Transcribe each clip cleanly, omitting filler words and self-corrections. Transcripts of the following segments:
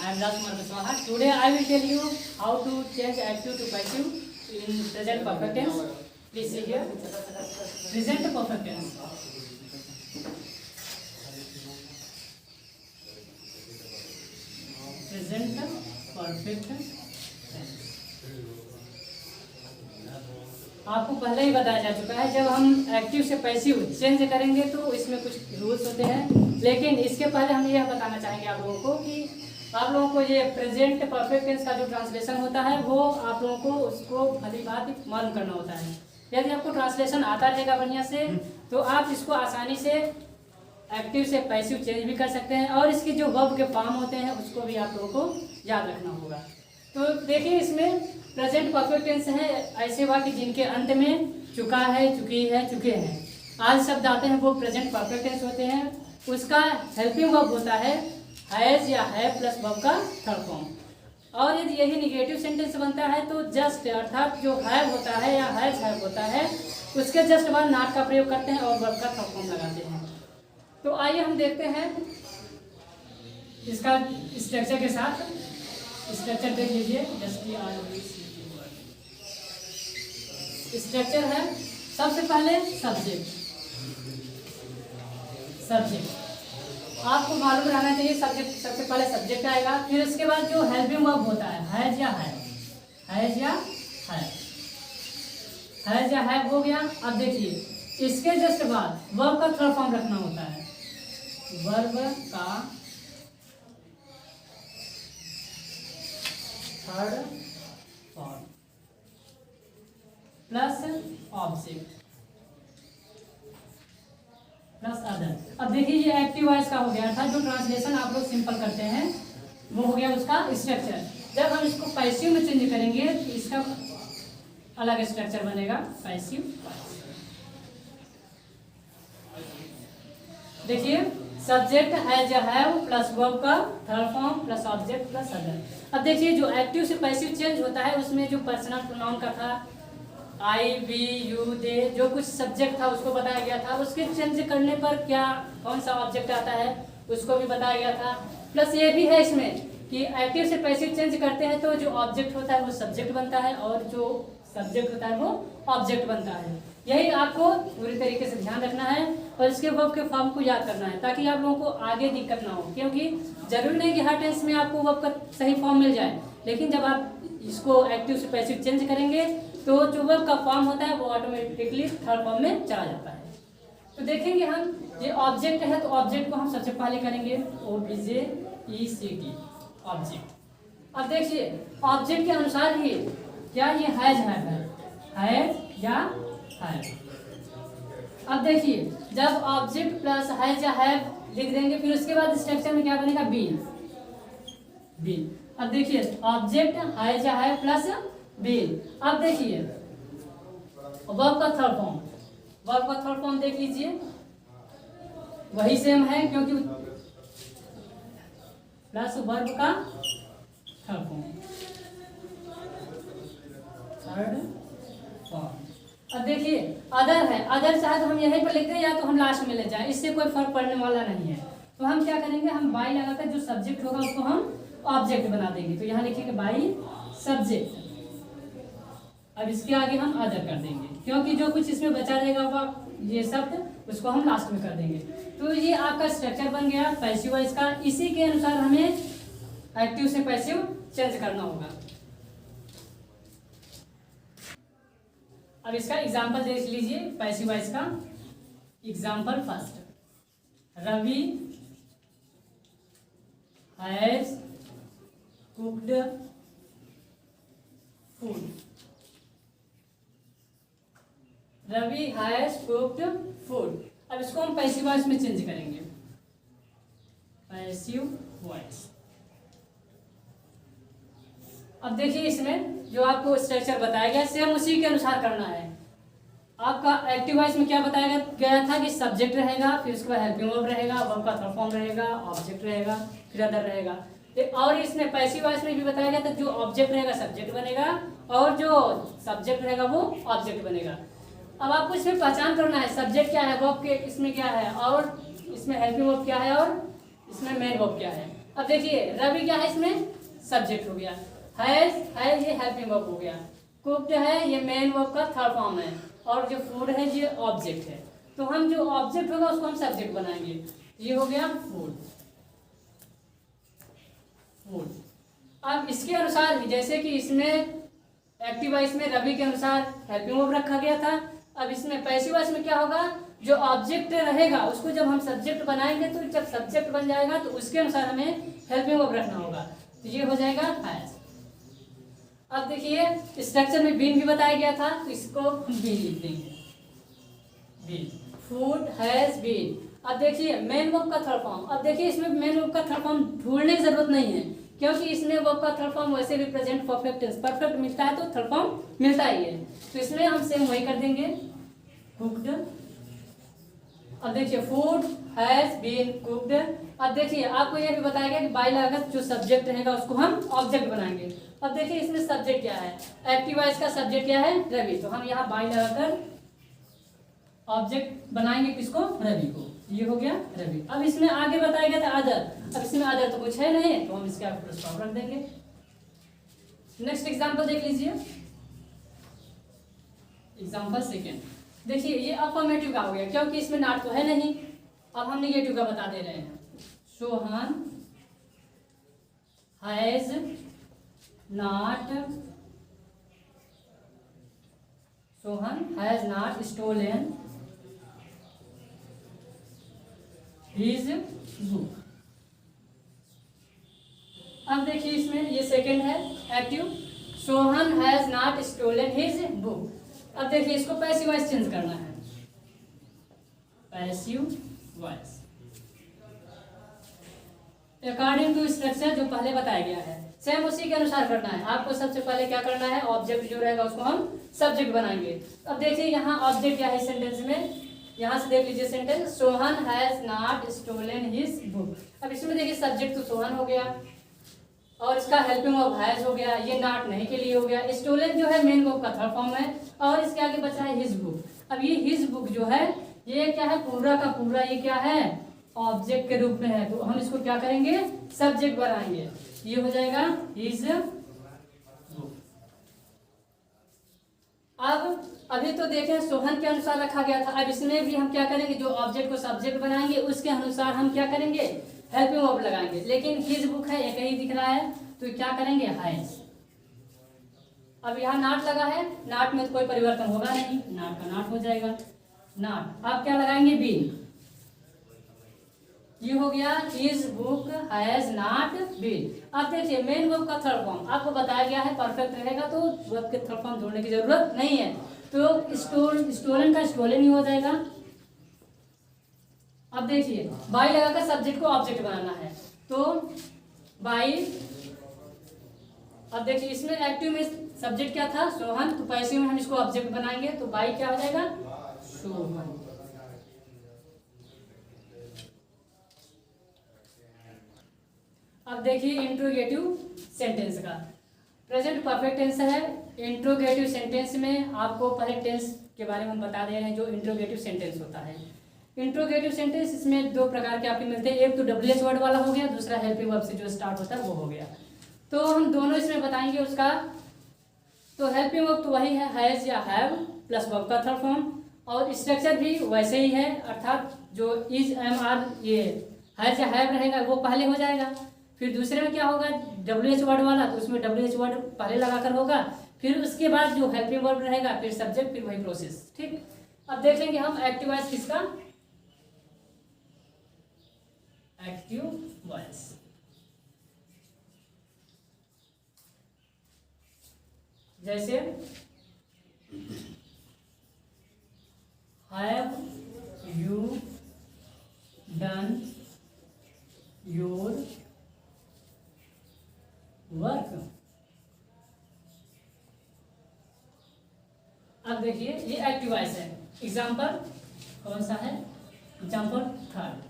I am Raj Kumar Biswaha. Today I will tell you how to change active to passive in present perfect tense. Please see here. Present perfect tense. Present perfect tense. आपको पहले ही बताया जा चुका है, जब हम active से passive change करेंगे तो इसमें कुछ रूल्स होते हैं, लेकिन इसके पहले हम यह बताना चाहेंगे आप लोगों को कि आप लोगों को ये प्रेजेंट परफेक्ट टेंस का जो ट्रांसलेशन होता है वो आप लोगों को उसको भली भांति मालूम करना होता है। यदि आपको ट्रांसलेशन आता रहेगा बढ़िया से तो आप इसको आसानी से एक्टिव से पैसिव चेंज भी कर सकते हैं, और इसके जो वर्ब के फॉर्म होते हैं उसको भी आप लोगों को याद रखना होगा। तो देखिए, इसमें प्रेजेंट परफेक्ट टेंस है ऐसे वाक्य जिनके अंत में चुका है, चुकी है, चुके हैं आज शब्द आते हैं, वो प्रेजेंट परफेक्ट टेंस होते हैं। उसका हेल्पिंग वर्ब होता है हैज या हैव प्लस वर्ब का थर्ड फॉर्म, और यदि यही निगेटिव सेंटेंस बनता है तो जस्ट अर्थात जो हैव होता है या हैज हैव होता है उसके जस्ट बाद नॉट का प्रयोग करते हैं और वर्ब का थर्ड फॉर्म लगाते हैं। तो आइए हम देखते हैं इसका स्ट्रक्चर के साथ। स्ट्रक्चर देख लीजिए, स्ट्रक्चर है सबसे पहले सब्जेक्ट। आपको मालूम रहना चाहिए सब्जेक्ट, सबसे पहले सब्जेक्ट आएगा, फिर उसके बाद जो हेल्पिंग वर्ब होता है हैज या हैव, हैज या हैव, हैज या हैव हो गया। अब देखिए इसके जस्ट बाद वर्ब का थर्ड फॉर्म रखना होता है, वर्ब का third form plus object plus other. अब देखिए ये एक्टिव वॉइस का हो गया था, जो ट्रांसलेशन आप लोग सिंपल करते हैं वो हो गया उसका स्ट्रक्चर। जब हम इसको पैसिव में चेंज करेंगे तो इसका अलग स्ट्रक्चर बनेगा, पैसिव वॉइस। देखिए सब्जेक्ट हैज या हैव प्लस वर्ब का third form plus object plus other. अब देखिए जो एक्टिव से पैसिव चेंज होता है उसमें जो पर्सनल प्रोनाउन का था आई, वी, यू, दे, जो कुछ सब्जेक्ट था उसको बताया गया था, उसके चेंज करने पर क्या कौन सा ऑब्जेक्ट आता है उसको भी बताया गया था। प्लस ये भी है इसमें कि एक्टिव से पैसिव चेंज करते हैं तो जो ऑब्जेक्ट होता है वो सब्जेक्ट बनता है और जो सब्जेक्ट होता है वो ऑब्जेक्ट बनता है। यही आपको पूरी तरीके से ध्यान रखना है और इसके वर्ब के फॉर्म को याद करना है ताकि आप लोगों को आगे दिक्कत ना हो, क्योंकि जरूरी नहीं कि हर टेंस में आपको वर्ब का सही फॉर्म मिल जाए, लेकिन जब आप इसको एक्टिव से पैसिव चेंज करेंगे तो जो वर्ब का फॉर्म होता है वो ऑटोमेटिकली थर्ड फॉर्म में चला जाता है। तो देखेंगे हम ये ऑब्जेक्ट है तो ऑब्जेक्ट को हम सबसे पहले करेंगे OBJECT ऑब्जेक्ट। अब देखिए ऑब्जेक्ट के अनुसार ही क्या ये हैज हैव या हैव। अब देखिए जब ऑब्जेक्ट प्लस हैज या हैव लिख देंगे फिर उसके बाद स्ट्रक्चर में क्या बनेगा, बीन। अब देखिए ऑब्जेक्ट हैज या हैव प्लस बीन। अब देखिए वर्ब का थर्ड फॉर्म देख लीजिए, वही सेम है क्योंकि प्लस वर्ब का थर्ड फॉर्म। अब देखिए अदर है, अदर चाहे तो हम यहीं पर लिखते हैं या तो हम लास्ट में ले जाएं, इससे कोई फर्क पड़ने वाला नहीं है। तो हम क्या करेंगे, हम बाई लगाकर जो सब्जेक्ट होगा उसको हम ऑब्जेक्ट बना देंगे। तो यहाँ लिखेंगे बाई सब्जेक्ट। अब इसके आगे हम अदर कर देंगे क्योंकि जो कुछ इसमें बचा रहेगा वो ये शब्द उसको हम लास्ट में कर देंगे। तो ये आपका स्ट्रक्चर बन गया पैसिव वॉइस का। इसी के अनुसार हमें एक्टिव से पैसिव चेंज करना होगा। अब इसका एग्जाम्पल देख लीजिए पैसिव वॉइस का। Example first, Ravi has cooked food. Ravi has cooked food. अब इसको हम पैसिव वॉइस में चेंज करेंगे, पैसिव वॉइस। अब देखिए इसमें जो आपको स्ट्रक्चर बताया गया सेम उसी के अनुसार करना है। आपका एक्टिव वॉइस में क्या बताया गया था कि सब्जेक्ट रहेगा, फिर उसके बाद हेल्पिंग वर्ब रहेगा, वर्ब का थर्ड फॉर्म रहेगा, ऑब्जेक्ट रहेगा, फिर अदर रहेगा। और इसमें पैसिव वॉइस में भी बताया गया था जो ऑब्जेक्ट रहेगा सब्जेक्ट बनेगा और जो सब्जेक्ट रहेगा वो ऑब्जेक्ट बनेगा। अब आपको इसमें पहचान करना है सब्जेक्ट क्या है, वर्ब के इसमें क्या है, और इसमें हेल्पिंग वर्ब क्या है और इसमें मेन वर्ब क्या है। अब देखिए रवि क्या है, इसमें सब्जेक्ट हो गया, हैज है ये हेल्पिंग वर्ब हो गया, कुक्ड है ये मेन वर्ब का थर्ड फॉर्म है, और जो फूड है ये ऑब्जेक्ट है। तो हम जो ऑब्जेक्ट होगा उसको हम सब्जेक्ट बनाएंगे। ये हो गया फूड, फूड। अब इसके अनुसार ही जैसे कि इसमें एक्टिव वॉइस में रवि के अनुसार हेल्पिंग वर्ब रखा गया था, अब इसमें पैसिव वॉइस में क्या होगा, जो ऑब्जेक्ट रहेगा उसको जब हम सब्जेक्ट बनाएंगे तो जब सब्जेक्ट बन जाएगा तो उसके अनुसार हमें हेल्पिंग वर्ब रखना होगा। तो ये हो जाएगा हैज। अब देखिए स्ट्रक्चर में बीन भी बताया गया था, तो इसको हम बीन लिख देंगे, बीन, फूड हैज बीन। अब देखिए मेन वर्ब का थर्ड फॉर्म, अब देखिए इसमें मेन वर्ब का थर्ड फॉर्म ढूंढने की जरूरत नहीं है, क्योंकि इसमें वर्ब का थर्ड फॉर्म वैसे भी प्रेजेंट परफेक्ट टेंस, परफेक्ट मिलता है तो थर्ड फॉर्म मिलता ही है, तो इसमें हम सेम वही कर देंगे, कुक्ड। अब देखिए फूड हैज बीन कुक्ड। अब देखिए आपको यह भी बताया गया कि बाय लगाकर जो सब्जेक्ट रहेगा उसको हम ऑब्जेक्ट बनाएंगे। अब देखिए इसमें सब्जेक्ट क्या है, एक्टिव वॉइस का सब्जेक्ट क्या है, रवि, तो हम यहाँ बाय लगाकर ऑब्जेक्ट बनाएंगे किसको, रवि को। ये हो गया रवि। अब इसमें आगे बताया गया था अदर, अब इसमें अदर तो कुछ है नहीं तो हम इसके आगे फुल स्टॉप रख देंगे। नेक्स्ट एग्जांपल देख लीजिए, एग्जांपल सेकेंड। देखिए ये अफर्मेटिव का हो गया क्योंकि इसमें नॉट तो है नहीं, अब हम नेगेटिव का बता दे रहे हैं। Sohan has not, Sohan has not stolen his book. अब देखिए इसमें ये सेकंड है active, Sohan has not stolen his book. अब देखिए इसको पैसिव वॉइस चेंज करना है, passive voice according to structure जो पहले बताया गया है, सेम उसी के अनुसार करना है। आपको सबसे पहले क्या करना है, ऑब्जेक्ट जो रहेगा उसको हम सब्जेक्ट बनाएंगे। अब देखिए यहाँ ऑब्जेक्ट क्या है सेंटेंस में, यहाँ से देख लीजिए sentence, Sohan has not stolen his book. अब इसमें देखिए सब्जेक्ट तो सोहन हो गया और इसका हेल्पिंग वर्ब हैज हो गया, ये नॉट नहीं के लिए हो गया। स्टोलन जो है मेन वर्ब का थर्ड फॉर्म है और इसके आगे बचा है हिज बुक। अब ये हिज बुक जो है ये क्या है, पूरा का पूरा ये क्या है, ऑब्जेक्ट के रूप में है, तो हम इसको क्या करेंगे, सब्जेक्ट बनाएंगे। ये हो जाएगा हिज बुक। अब अभी तो देखें सोहन के अनुसार रखा गया था, अब इसमें भी हम क्या करेंगे, जो ऑब्जेक्ट को सब्जेक्ट बनाएंगे उसके अनुसार हम क्या करेंगे, हेल्पिंग वर्ब लगाएंगे। लेकिन हिज बुक है एक ही दिख रहा है तो क्या करेंगे, हैज। अब यहाँ नाट लगा है, नाट में तो कोई परिवर्तन होगा नहीं, नाट का नाट हो जाएगा, नाट। अब क्या लगाएंगे, बीन। ये हो गया his book has not been. अब देखिए मेन वर्ब का थर्ड फॉर्म आपको बताया गया है, परफेक्ट रहेगा तो वर्ब के थर्ड फॉर्म जोड़ने की जरूरत नहीं है, तो स्टोलन का स्टोलन ही हो जाएगा। अब देखिए बाई लगाकर सब्जेक्ट को ऑब्जेक्ट बनाना है, तो बाई। अब देखिए इसमें एक्टिव में सब्जेक्ट क्या था, सोहन, तो पैसिव में हम इसको ऑब्जेक्ट बनाएंगे, तो बाई क्या हो जाएगा, सोहन। अब देखिए इंट्रोगेटिव सेंटेंस का, प्रेजेंट परफेक्ट टेंस है। इंट्रोगेटिव सेंटेंस में आपको पहले टेंस के बारे में हम बता दे रहे हैं, जो इंट्रोगेटिव सेंटेंस होता है। इंट्रोगेटिव सेंटेंस इसमें दो प्रकार के आपको मिलते हैं, एक तो WH वर्ड वाला हो गया, दूसरा हेल्पिंग वर्ब से जो स्टार्ट होता है वो हो गया। तो हम दोनों इसमें बताएंगे उसका। तो हेल्पिंग वर्ब तो वही है, हैज या हैव प्लस वर्ब का थर्ड फॉर्म, और स्ट्रक्चर भी वैसे ही है, अर्थात जो इज एम आर ये हैज या हैव रहेगा वो पहले हो जाएगा। फिर दूसरे में क्या होगा, WH वर्ड वाला, तो उसमें WH वर्ड पहले लगाकर होगा, फिर उसके बाद जो हेल्पिंग वर्ब रहेगा, फिर सब्जेक्ट, फिर वही प्रोसेस। ठीक, अब देखेंगे हम एक्टिव वॉइस किसका, एक्टिव वॉइस। जैसे have you done your work. अब देखिए ये एक्टिव वॉइस है। एग्जाम्पल कौन सा है, एग्जाम्पल थर्ड।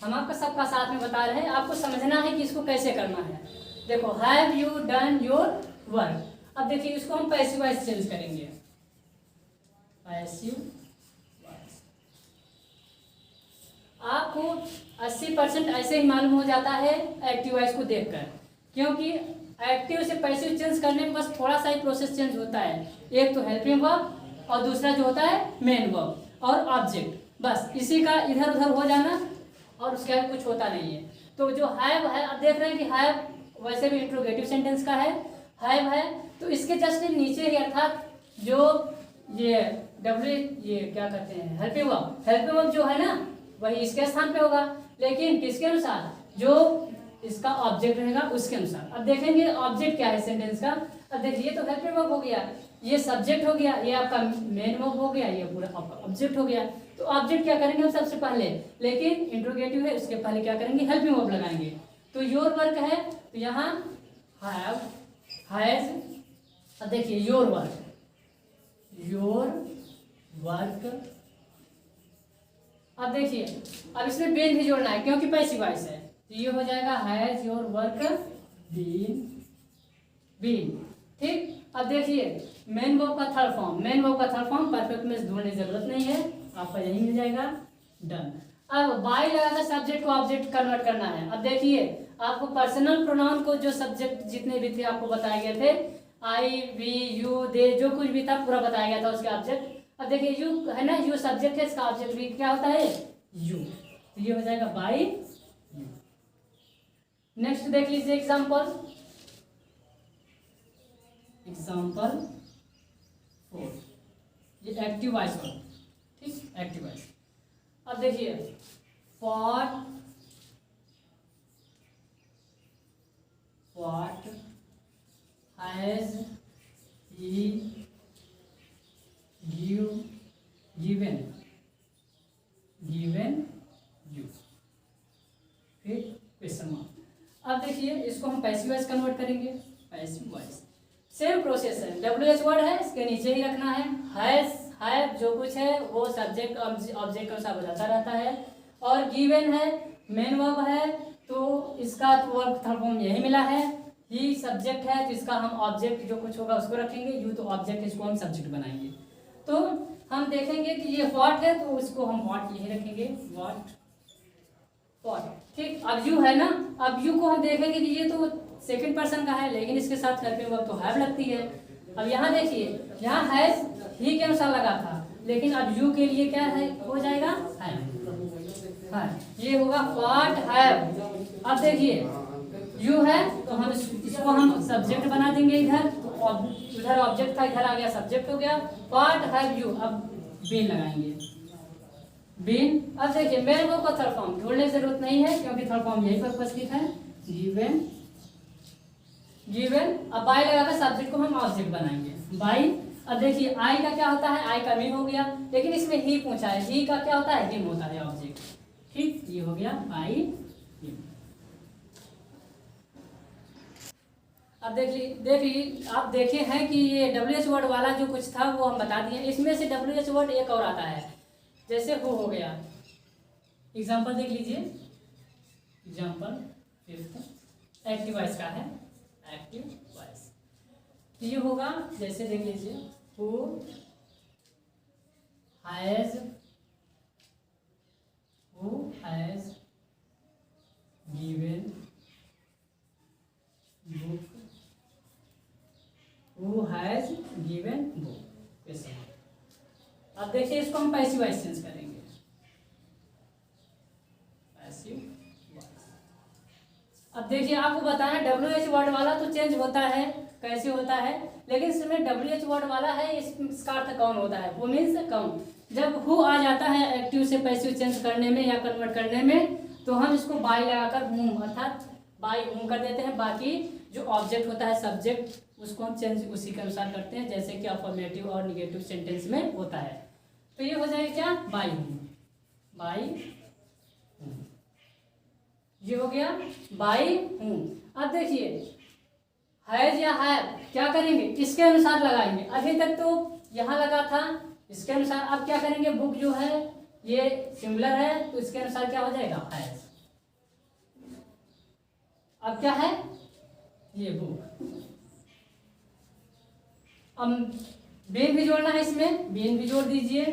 हम आपका सबका साथ में बता रहे हैं, आपको समझना है कि इसको कैसे करना है। देखो have you done your work. अब देखिए इसको हम पैसिव वॉइस चेंज करेंगे, पैसिव वॉइस। आपको 80% ऐसे ही मालूम हो जाता है एक्टिव वॉइस को देखकर, क्योंकि एक्टिव से पैसिव चेंज करने में बस थोड़ा सा ही प्रोसेस चेंज होता है। एक तो हेल्पिंग वर्ब और दूसरा जो होता है मेन वर्ब और ऑब्जेक्ट, बस इसी का इधर उधर हो जाना और उसके आगे कुछ होता नहीं है। तो जो हैव है, अब देख रहे हैं कि हैव वैसे भी इंट्रोगेटिव सेंटेंस का है, हैव है तो इसके जस्ट नीचे ही अर्थात जो ये डब्ल्यू ये क्या कहते हैं हेल्पिंग वर्ब जो है ना वही इसके स्थान पे होगा, लेकिन किसके अनुसार, जो इसका ऑब्जेक्ट रहेगा उसके अनुसार। अब देखेंगे ऑब्जेक्ट क्या है सेंटेंस का। अब देखिए तो हेल्पिंग वर्ब हो गया, ये सब्जेक्ट हो गया, ये आपका मेन वर्ब हो गया, ये पूरा आपका ऑब्जेक्ट हो गया। तो ऑब्जेक्ट क्या करेंगे हम सबसे पहले, लेकिन इंट्रोगेटिव है उसके पहले क्या करेंगे हेल्पिंग वर्ब लगाएंगे। तो योर वर्क है तो यहाँ हैव हैज। अब देखिए योर वर्क अब देखिए अब इसमें बीन भी जोड़ना है क्योंकि पैसिव वॉइस है, तो ये हो जाएगा हैज योर वर्क बीन। ठीक, अब देखिए मेन वर्ब का थर्ड फॉर्म परफेक्ट में ढूंढने की जरूरत नहीं है, आपका यही मिल जाएगा डन। अब बाय लगाकर सब्जेक्ट को ऑब्जेक्ट कन्वर्ट करना है। अब देखिए आपको पर्सनल प्रोनाउन को जो सब्जेक्ट जितने भी थे आपको बताए गए थे, आई वी यू दे जो कुछ भी था पूरा बताया गया था उसके ऑब्जेक्ट। अब देखिए यू है ना, यू सब्जेक्ट है, इसका ऑब्जेक्ट भी क्या होता है यू, तो ये हो जाएगा बाय यू। नेक्स्ट देख लीजिए एग्जाम्पल 4, ये एक्टिव वॉइस हो, ठीक एक्टिव वॉइस। अब देखिए what has he given you, फिर क्वेश्चन मार्क। अब देखिए इसको हम पैसिव वॉइस कन्वर्ट करेंगे, पैसिव वॉइस सेम प्रोसेस है, WH वर्ड है इसके नीचे ही रखना है, हैव जो कुछ है वो सब्जेक्ट ऑब्जेक्ट के अनुसार बदलता रहता है, और गिवन है मेन वर्ब है तो इसका तो वर्ब थर्ड फॉर्म यही मिला है, ही सब्जेक्ट है तो इसका हम ऑब्जेक्ट जो कुछ होगा उसको रखेंगे, यू तो ऑब्जेक्ट इसको हम सब्जेक्ट बनाएंगे। तो हम देखेंगे कि ये व्हाट है तो इसको हम व्हाट यही रखेंगे, व्हाट। ठीक, अब यू है ना, अब यू को हम देखेंगे कि ये तो सेकंड पर्सन का है लेकिन इसके साथ हेल्पिंग वर्ब तो हैव लगती है। अब यहाँ देखिए यहाँ हैज ही के अनुसार लगा था लेकिन अब यू के लिए क्या है हो जाएगा हैव, ये होगा व्हाट हैव। अब देखिए यू है तो हम इसको हम सब्जेक्ट बना देंगे इधर, तो उधर ऑब्जेक्ट था इधर आ गया सब्जेक्ट हो गया, व्हाट हैव यू। अब बीन लगाएंगे बीन। अब देखिए मेन वर्ब का थर्ड फॉर्म ढूंढने की जरूरत नहीं है क्योंकि थर्ड फॉर्म यही पर उपस्थित है, गिवन। अब बाय लगाकर सब्जेक्ट को हम ऑब्जेक्ट बनाएंगे बाय। अब देखिए आई का क्या होता है, आई का मी हो गया, लेकिन इसमें ही पूछा है, ही का क्या होता है हिम होता है ऑब्जेक्ट। ठीक, ये हो गया बाय हिम। अब देखिए आप देखे हैं कि ये WH वर्ड वाला जो कुछ था वो हम बता दिए, इसमें से WH वर्ड एक और आता है जैसे हो गया। एग्जाम्पल देख लीजिए, एग्जाम्पल 5 एक्टिव वॉइस का है, एक्टिव वॉइस ये होगा जैसे देख लीजिए who has given book, who has given book. अब देखिए इसको हम पैसिव वॉइस चेंज करेंगे, पैसिव वॉइस। अब देखिए आपको बताना WH वर्ड वाला तो चेंज होता है, कैसे होता है, लेकिन इसमें WH वर्ड वाला है इसका अर्थ कौन होता है, वो मीन्स कौन। जब हु आ जाता है एक्टिव से पैसिव चेंज करने में या कन्वर्ट करने में तो हम इसको बाय लगाकर हुम अर्थात बाय हुम कर देते हैं, बाकी जो ऑब्जेक्ट होता है सब्जेक्ट उसको हम चेंज उसी के अनुसार करते हैं जैसे कि अफर्मेटिव और निगेटिव सेंटेंस में होता है। तो ये हो जाएगा क्या बाय हुम, ये हो गया बाय हुम। अब देखिए हैज या हैव क्या करेंगे इसके अनुसार लगाएंगे, अभी तक तो यहाँ लगा था इसके अनुसार, अब क्या करेंगे बुक जो है ये सिंगुलर है तो इसके अनुसार क्या हो जाएगा हैज। अब क्या है ये बुक। अब बीन भी जोड़ना है, इसमें बीन भी जोड़ दीजिए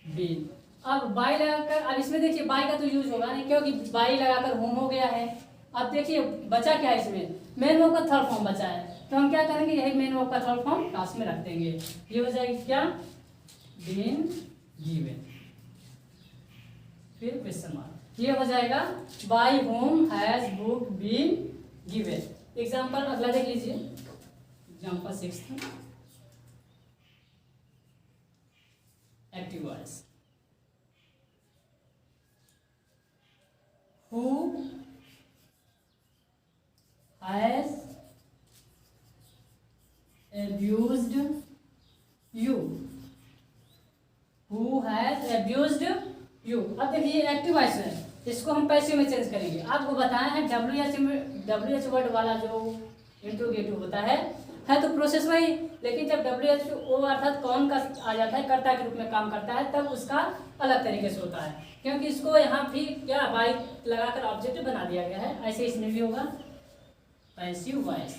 बीन। अब बाई लगाकर, अब इसमें देखिए बाई का तो यूज होगा नहीं क्योंकि बाई लगाकर होम हो गया है। अब देखिए बचा क्या है इसमें, मेन वर्ब का थर्ड फॉर्म बचा है, तो हम क्या करेंगे, यही मेन वर्ब का थर्ड फॉर्म लास्ट में रख देंगे। ये हो जाएगी क्या, बीन गिवन, फिर क्वेश्चन मार्क। ये हो जाएगा by whom has book been given. Example अगला देख लीजिए, example 6 active voice. Who has abused you? Who has abused you? अब देखिए एक्टिव वॉइस है, इसको हम पैसिव में चेंज करेंगे। आपको बताया है WH वर्ड वाला जो इंट्रोगेटिव होता है तो प्रोसेस वही, लेकिन जब WHO अर्थात कौन का आ जाता है, कर्ता के रूप में काम करता है, तब उसका अलग तरीके से होता है, क्योंकि इसको यहाँ भी क्या बाई लगाकर ऑब्जेक्ट बना दिया गया है। ऐसे इसमें भी होगा पैसिव वॉइस।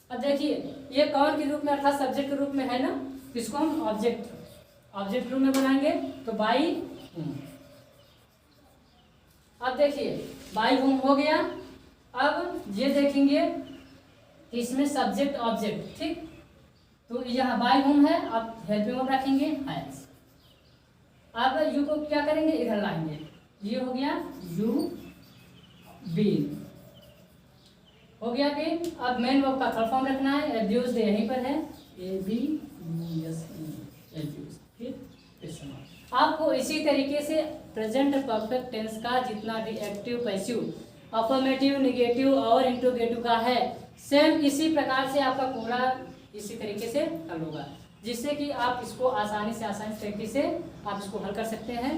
अब देखिए ये कौन के रूप में अर्थात सब्जेक्ट के रूप में है ना, इसको हम ऑब्जेक्ट रूप में बनाएंगे, तो बाई होम। अब देखिए बाई होम हो गया। अब ये देखेंगे कि इसमें सब्जेक्ट ऑब्जेक्ट, ठीक, तो यहाँ बाई होम है, अब हेल्पिंग वर्ब रखेंगे हैज। अब यू को क्या करेंगे, इधर लाएंगे, ये हो गया यू बीन हो गया बीन। अब मेन वर्ब का थर्ड फॉर्म रखना है, एब्यूज्ड यहीं पर है, एब्यूज्ड, फिर क्वेश्चन मार्क। आपको इसी तरीके से प्रेजेंट परफेक्ट टेंस का जितना भी एक्टिव, पैसिव, अफर्मेटिव, नेगेटिव और इंट्रोगेटिव का है, सेम इसी प्रकार से आपका पूरा इसी तरीके से हल होगा, जिससे कि आप इसको आसानी तरीके से आप इसको हल कर सकते हैं।